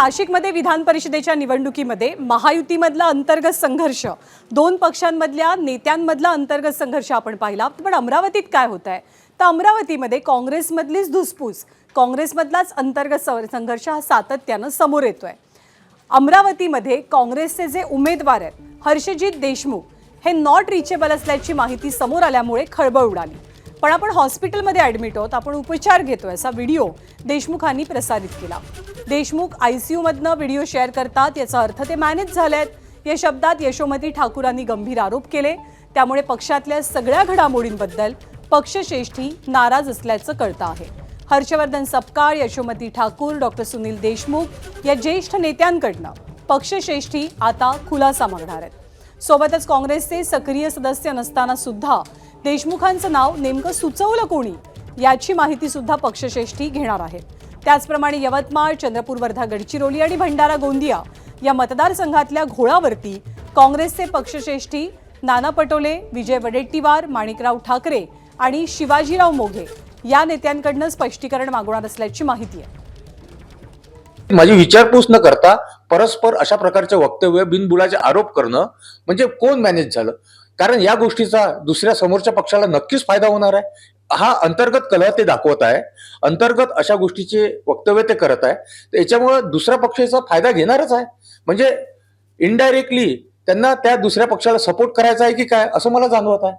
नाशिकमध्ये विधान परिषदेच्या निवडणुकीमध्ये महायुतीमधला अंतर्गत संघर्ष, दोन पक्षांमधल्या नेत्यांमधला अंतर्गत संघर्ष आपण पाहिला. पण अमरावतीत काय होत आहे तर अमरावतीमध्ये काँग्रेसमधलीच धुसफूस, काँग्रेसमधलाच अंतर्गत संघर्ष हा सातत्यानं समोर येतोय. अमरावतीमध्ये काँग्रेसचे जे उमेदवार आहेत हर्षजित देशमुख हे नॉट रिचेबल असल्याची माहिती समोर आल्यामुळे खळबळ उडाली. पण आपण हॉस्पिटलमध्ये ॲडमिट आहोत, आपण उपचार घेतोय असा व्हिडिओ देशमुखांनी प्रसारित केला. देशमुख आयसीयूमधनं व्हिडिओ शेअर करतात याचा अर्थ ते मॅनेज झालेत या शब्दात यशोमती ठाकूरांनी गंभीर आरोप केले. त्यामुळे पक्षातल्या सगळ्या घडामोडींबद्दल पक्षश्रेष्ठी नाराज असल्याचं कळतं आहे. हर्षवर्धन सपकाळ, यशोमती ठाकूर, डॉक्टर सुनील देशमुख या ज्येष्ठ नेत्यांकडनं पक्षश्रेष्ठी आता खुलासा मागणार आहेत. सोबतच काँग्रेसचे सक्रिय सदस्य नसताना सुद्धा देशमुखांचं नाव नेमकं सुचवलं कोणी याची माहिती सुद्धा पक्षश्रेष्ठी घेणार आहेत. त्याचप्रमाणे यवतमाळ, चंद्रपूर, वर्धा, गडचिरोली आणि भंडारा गोंदिया या मतदारसंघातल्या घोळावरती काँग्रेसचे पक्षश्रेष्ठी नाना पटोले, विजय वडेट्टीवार, माणिकराव ठाकरे आणि शिवाजीराव मोघे या नेत्यांकडनं स्पष्टीकरण मागवणार असल्याची माहिती आहे. माझी विचारपूस न करता परस्पर अशा प्रकारचे वक्तव्य, बिनबुडाचे आरोप करणं म्हणजे कोण मॅनेज झालं? कारण या गोष्टीचा दुसऱ्या समोरच्या पक्षाला नक्कीच फायदा होणार आहे. हा अंतर्गत कलह ते दाखवत आहे, अंतर्गत अशा गोष्टीचे वक्तव्य ते करत आहे. तर याच्यामुळे दुसऱ्या पक्षाचा फायदा घेणारच आहे. म्हणजे इनडायरेक्टली त्यांना त्या दुसऱ्या पक्षाला सपोर्ट करायचा आहे की काय असं मला जाणवत आहे.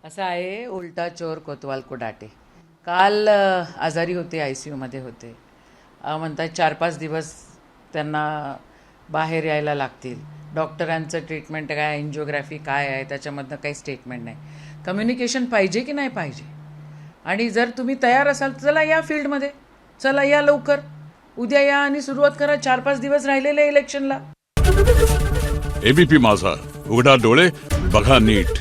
असं आहे, उलटा चोर कोतवाल को डाटे. काल आजारी होते, आयसीयूमध्ये होते. म्हणतात 4-5 दिवस त्यांना बाहेर यायला लागतील. डॉक्टरांचं ट्रीटमेंट काय, एन्जिओग्राफी काय आहे त्याच्यामधनं काही स्टेटमेंट नाही. कम्युनिकेशन पाहिजे की नाही पाहिजे? आणि जर तुम्ही तयार असाल चला या फील्डमध्ये, चला या लवकर, उद्या या आणि सुरुवात करा. 4-5 दिवस राहिलेले इलेक्शनला. एबीपी माझा, उघडा डोळे बघा नीट.